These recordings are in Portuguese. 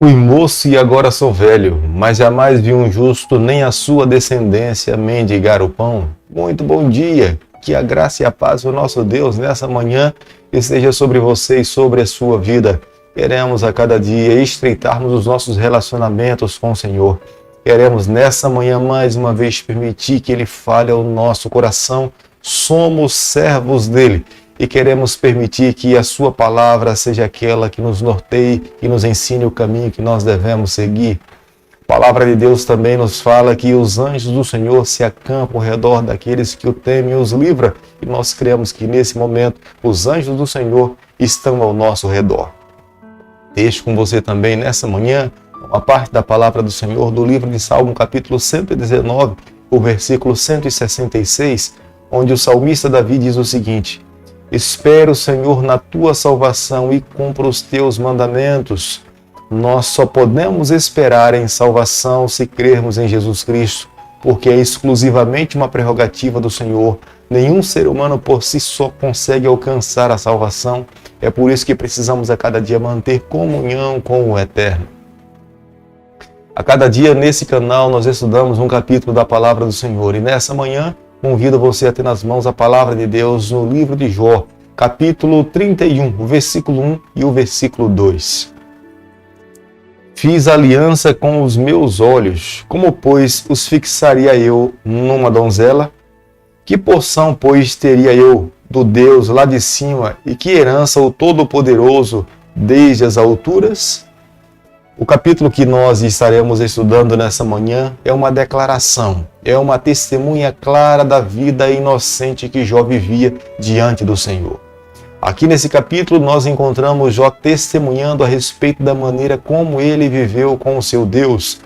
Fui moço e agora sou velho, mas jamais vi um justo nem a sua descendência mendigar o pão. Muito bom dia, que a graça e a paz do nosso Deus nessa manhã esteja sobre você e sobre a sua vida. Queremos a cada dia estreitarmos os nossos relacionamentos com o Senhor. Queremos nessa manhã mais uma vez permitir que Ele fale ao nosso coração. Somos servos dEle. E queremos permitir que a sua palavra seja aquela que nos norteie e nos ensine o caminho que nós devemos seguir. A palavra de Deus também nos fala que os anjos do Senhor se acampam ao redor daqueles que o temem e os livra. E nós cremos que nesse momento os anjos do Senhor estão ao nosso redor. Deixo com você também nessa manhã uma parte da palavra do Senhor do livro de Salmo capítulo 119, o versículo 166, onde o salmista Davi diz o seguinte: espero, Senhor, na tua salvação e cumpra os teus mandamentos. Nós só podemos esperar em salvação se crermos em Jesus Cristo, porque é exclusivamente uma prerrogativa do Senhor. Nenhum ser humano por si só consegue alcançar a salvação. É por isso que precisamos a cada dia manter comunhão com o Eterno. A cada dia nesse canal nós estudamos um capítulo da palavra do Senhor e nessa manhã convido você a ter nas mãos a palavra de Deus no livro de Jó, capítulo 31, o versículo 1 e o versículo 2. Fiz aliança com os meus olhos, como, pois, os fixaria eu numa donzela? Que porção, pois, teria eu do Deus lá de cima, e que herança o Todo-Poderoso desde as alturas? O capítulo que nós estaremos estudando nessa manhã é uma declaração, é uma testemunha clara da vida inocente que Jó vivia diante do Senhor. Aqui nesse capítulo nós encontramos Jó testemunhando a respeito da maneira como ele viveu com o seu Deus.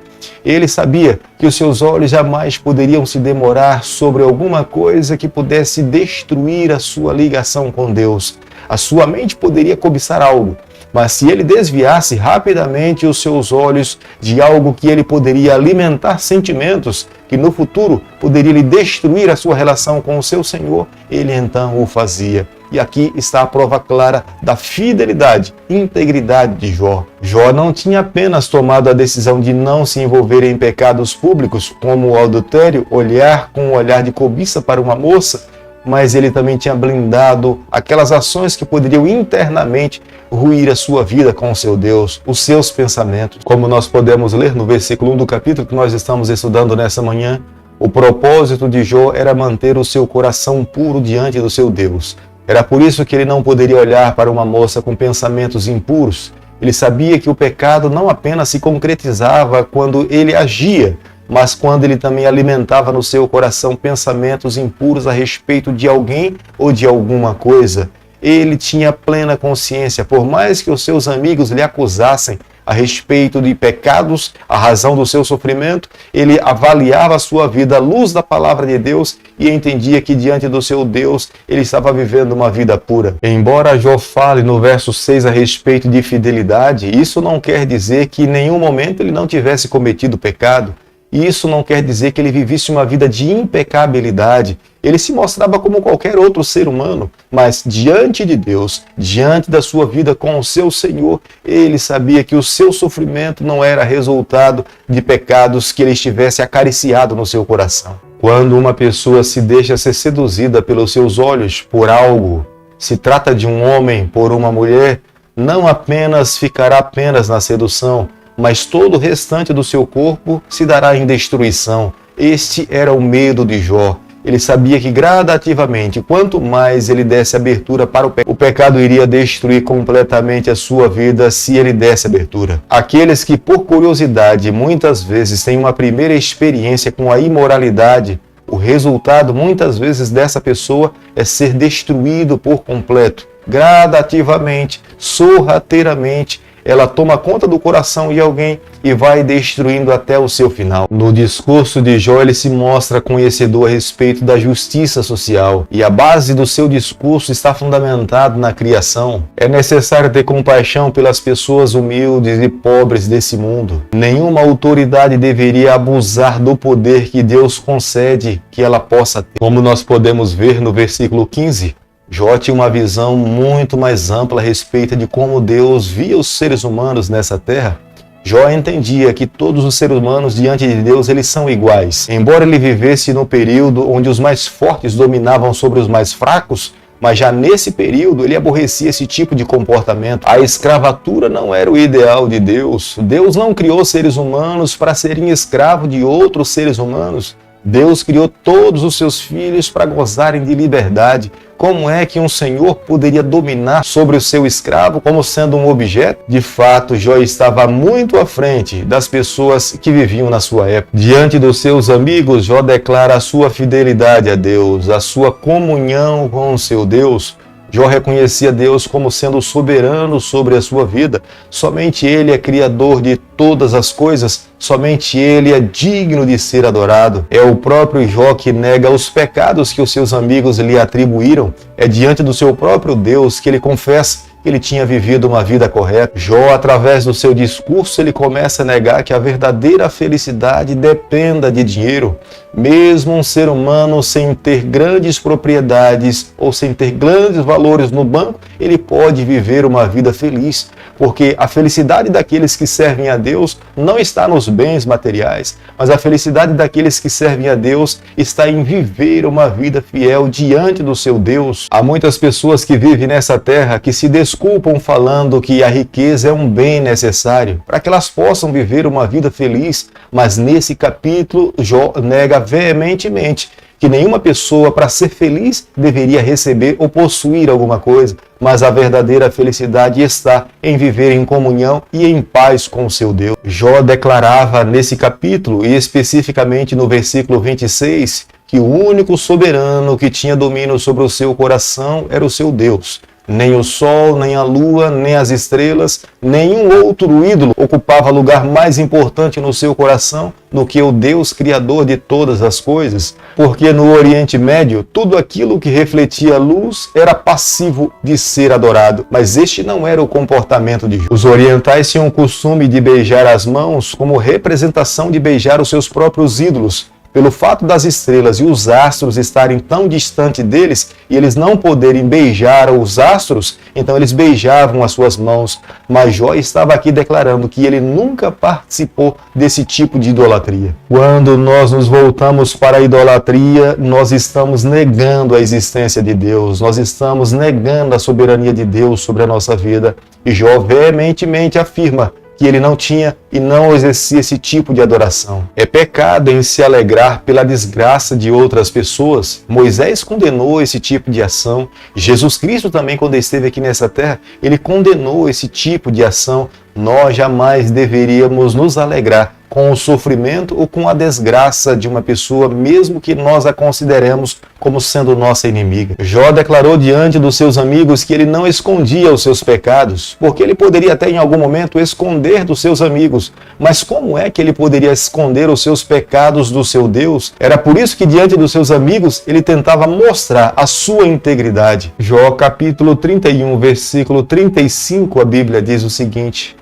Ele sabia que os seus olhos jamais poderiam se demorar sobre alguma coisa que pudesse destruir a sua ligação com Deus. A sua mente poderia cobiçar algo, mas se ele desviasse rapidamente os seus olhos de algo que ele poderia alimentar sentimentos, que no futuro poderia lhe destruir a sua relação com o seu Senhor, ele então o fazia. E aqui está a prova clara da fidelidade e integridade de Jó. Jó não tinha apenas tomado a decisão de não se envolver em pecados públicos, como o adultério, olhar com um olhar de cobiça para uma moça, mas ele também tinha blindado aquelas ações que poderiam internamente ruir a sua vida com o seu Deus, os seus pensamentos. Como nós podemos ler no versículo 1 do capítulo que nós estamos estudando nessa manhã, o propósito de Jó era manter o seu coração puro diante do seu Deus. Era por isso que ele não poderia olhar para uma moça com pensamentos impuros. Ele sabia que o pecado não apenas se concretizava quando ele agia, mas quando ele também alimentava no seu coração pensamentos impuros a respeito de alguém ou de alguma coisa. Ele tinha plena consciência, por mais que os seus amigos lhe acusassem a respeito de pecados, a razão do seu sofrimento, ele avaliava a sua vida à luz da palavra de Deus e entendia que diante do seu Deus ele estava vivendo uma vida pura. Embora Jó fale no verso 6 a respeito de fidelidade, isso não quer dizer que em nenhum momento ele não tivesse cometido pecado. E isso não quer dizer que ele vivesse uma vida de impecabilidade. Ele se mostrava como qualquer outro ser humano, mas diante de Deus, diante da sua vida com o seu Senhor, ele sabia que o seu sofrimento não era resultado de pecados que ele estivesse acariciado no seu coração. Quando uma pessoa se deixa ser seduzida pelos seus olhos por algo, se trata de um homem por uma mulher, não apenas ficará apenas na sedução, mas todo o restante do seu corpo se dará em destruição. Este era o medo de Jó. Ele sabia que gradativamente, quanto mais ele desse abertura para o pecado iria destruir completamente a sua vida se ele desse abertura. Aqueles que por curiosidade muitas vezes têm uma primeira experiência com a imoralidade, o resultado muitas vezes dessa pessoa é ser destruído por completo. Gradativamente, sorrateiramente, ela toma conta do coração de alguém e vai destruindo até o seu final. No discurso de Jó, ele se mostra conhecedor a respeito da justiça social e a base do seu discurso está fundamentado na criação. É necessário ter compaixão pelas pessoas humildes e pobres desse mundo. Nenhuma autoridade deveria abusar do poder que Deus concede que ela possa ter. Como nós podemos ver no versículo 15, Jó tinha uma visão muito mais ampla a respeito de como Deus via os seres humanos nessa terra. Jó entendia que todos os seres humanos diante de Deus eles são iguais. Embora ele vivesse no período onde os mais fortes dominavam sobre os mais fracos, mas já nesse período ele aborrecia esse tipo de comportamento. A escravatura não era o ideal de Deus. Deus não criou seres humanos para serem escravos de outros seres humanos. Deus criou todos os seus filhos para gozarem de liberdade. Como é que um senhor poderia dominar sobre o seu escravo como sendo um objeto? De fato, Jó estava muito à frente das pessoas que viviam na sua época. Diante dos seus amigos, Jó declara a sua fidelidade a Deus, a sua comunhão com o seu Deus. Jó reconhecia Deus como sendo soberano sobre a sua vida. Somente Ele é criador de todas as coisas, somente Ele é digno de ser adorado. É o próprio Jó que nega os pecados que os seus amigos lhe atribuíram. É diante do seu próprio Deus que ele confessa que ele tinha vivido uma vida correta. Jó, através do seu discurso, ele começa a negar que a verdadeira felicidade dependa de dinheiro. Mesmo um ser humano sem ter grandes propriedades ou sem ter grandes valores no banco, ele pode viver uma vida feliz, porque a felicidade daqueles que servem a Deus não está nos bens materiais, mas a felicidade daqueles que servem a Deus está em viver uma vida fiel diante do seu Deus. Há muitas pessoas que vivem nessa terra que se desculpam falando que a riqueza é um bem necessário para que elas possam viver uma vida feliz, mas nesse capítulo Jó nega veementemente que nenhuma pessoa, para ser feliz, deveria receber ou possuir alguma coisa, mas a verdadeira felicidade está em viver em comunhão e em paz com o seu Deus. Jó declarava nesse capítulo, e especificamente no versículo 26, que o único soberano que tinha domínio sobre o seu coração era o seu Deus. Nem o sol, nem a lua, nem as estrelas, nenhum outro ídolo ocupava lugar mais importante no seu coração do que o Deus Criador de todas as coisas. Porque no Oriente Médio, tudo aquilo que refletia luz era passivo de ser adorado. Mas este não era o comportamento de Jó. Os orientais tinham o costume de beijar as mãos como representação de beijar os seus próprios ídolos. Pelo fato das estrelas e os astros estarem tão distante deles e eles não poderem beijar os astros, então eles beijavam as suas mãos. Mas Jó estava aqui declarando que ele nunca participou desse tipo de idolatria. Quando nós nos voltamos para a idolatria, nós estamos negando a existência de Deus, nós estamos negando a soberania de Deus sobre a nossa vida. E Jó veementemente afirma que ele não tinha e não exercia esse tipo de adoração. É pecado em se alegrar pela desgraça de outras pessoas. Moisés condenou esse tipo de ação. Jesus Cristo também, quando esteve aqui nessa terra, ele condenou esse tipo de ação. Nós jamais deveríamos nos alegrar com o sofrimento ou com a desgraça de uma pessoa, mesmo que nós a consideremos como sendo nossa inimiga. Jó declarou diante dos seus amigos que ele não escondia os seus pecados, porque ele poderia até em algum momento esconder dos seus amigos, mas como é que ele poderia esconder os seus pecados do seu Deus? Era por isso que diante dos seus amigos ele tentava mostrar a sua integridade. Jó capítulo 31, versículo 35, a Bíblia diz o seguinte: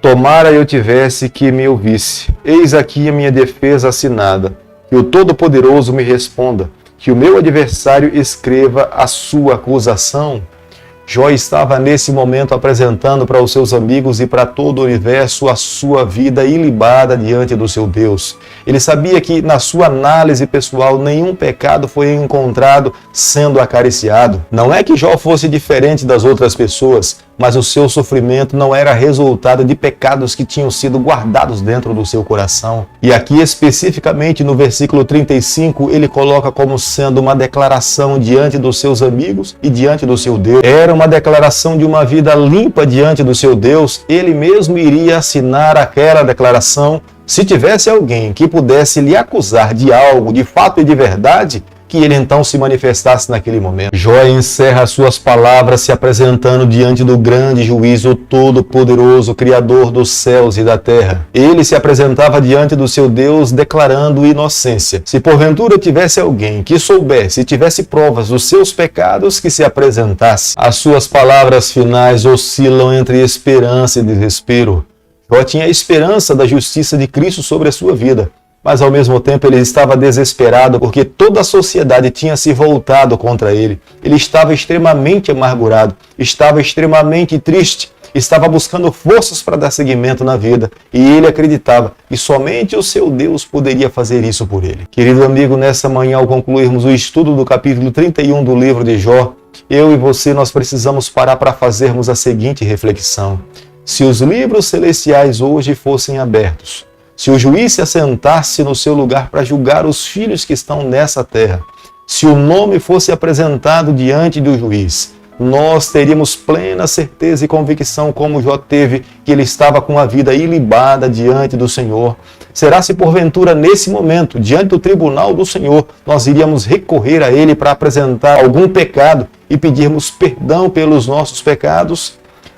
tomara eu tivesse que me ouvisse, eis aqui a minha defesa assinada, que o Todo-Poderoso me responda, que o meu adversário escreva a sua acusação. Jó estava nesse momento apresentando para os seus amigos e para todo o universo a sua vida ilibada diante do seu Deus. Ele sabia que na sua análise pessoal nenhum pecado foi encontrado sendo acariciado. Não é que Jó fosse diferente das outras pessoas, mas o seu sofrimento não era resultado de pecados que tinham sido guardados dentro do seu coração. E aqui especificamente no versículo 35, ele coloca como sendo uma declaração diante dos seus amigos e diante do seu Deus. Era uma declaração de uma vida limpa diante do seu Deus. Ele mesmo iria assinar aquela declaração. Se tivesse alguém que pudesse lhe acusar de algo, de fato e de verdade, que ele então se manifestasse naquele momento. Jó encerra suas palavras se apresentando diante do grande juiz, o Todo-Poderoso, Criador dos céus e da terra. Ele se apresentava diante do seu Deus declarando inocência. Se porventura tivesse alguém que soubesse e tivesse provas dos seus pecados, que se apresentasse. As suas palavras finais oscilam entre esperança e desespero. Jó tinha a esperança da justiça de Cristo sobre a sua vida, mas ao mesmo tempo ele estava desesperado porque toda a sociedade tinha se voltado contra ele. Ele estava extremamente amargurado, estava extremamente triste. estava buscando forças para dar seguimento na vida e ele acreditava que somente o seu Deus poderia fazer isso por ele. Querido amigo, nessa manhã, ao concluirmos o estudo do capítulo 31 do livro de Jó, eu e você, nós precisamos parar para fazermos a seguinte reflexão. Se os livros celestiais hoje fossem abertos, se o juiz se assentasse no seu lugar para julgar os filhos que estão nessa terra, se o nome fosse apresentado diante do juiz, nós teríamos plena certeza e convicção, como Jó teve, que ele estava com a vida ilibada diante do Senhor. Será se porventura nesse momento, diante do tribunal do Senhor, nós iríamos recorrer a ele para apresentar algum pecado e pedirmos perdão pelos nossos pecados?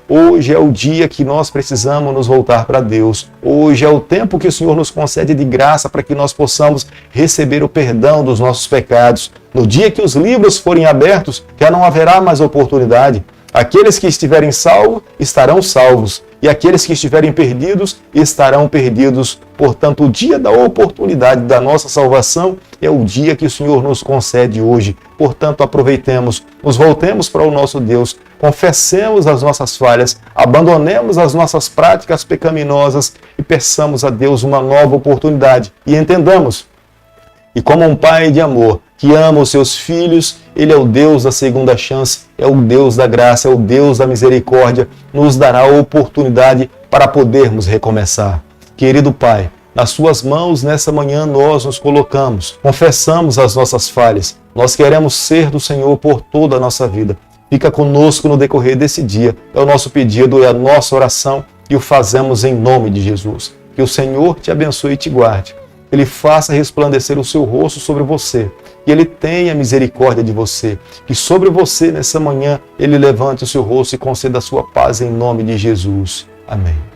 Hoje é o dia que nós precisamos nos voltar para Deus. Hoje é o tempo que o Senhor nos concede de graça para que nós possamos receber o perdão dos nossos pecados. No dia que os livros forem abertos, já não haverá mais oportunidade. Aqueles que estiverem salvos, estarão salvos. E aqueles que estiverem perdidos, estarão perdidos. Portanto, o dia da oportunidade da nossa salvação é o dia que o Senhor nos concede hoje. Portanto, aproveitemos, nos voltemos para o nosso Deus, confessemos as nossas falhas, abandonemos as nossas práticas pecaminosas e peçamos a Deus uma nova oportunidade. E entendamos, e como um pai de amor que ama os seus filhos, Ele é o Deus da segunda chance, é o Deus da graça, é o Deus da misericórdia, nos dará a oportunidade para podermos recomeçar. Querido Pai, nas Suas mãos nessa manhã nós nos colocamos, confessamos as nossas falhas, nós queremos ser do Senhor por toda a nossa vida. Fica conosco no decorrer desse dia, é o nosso pedido, é a nossa oração e o fazemos em nome de Jesus. Que o Senhor te abençoe e te guarde. Ele faça resplandecer o seu rosto sobre você, que Ele tenha misericórdia de você, que sobre você nessa manhã Ele levante o seu rosto e conceda a sua paz em nome de Jesus. Amém.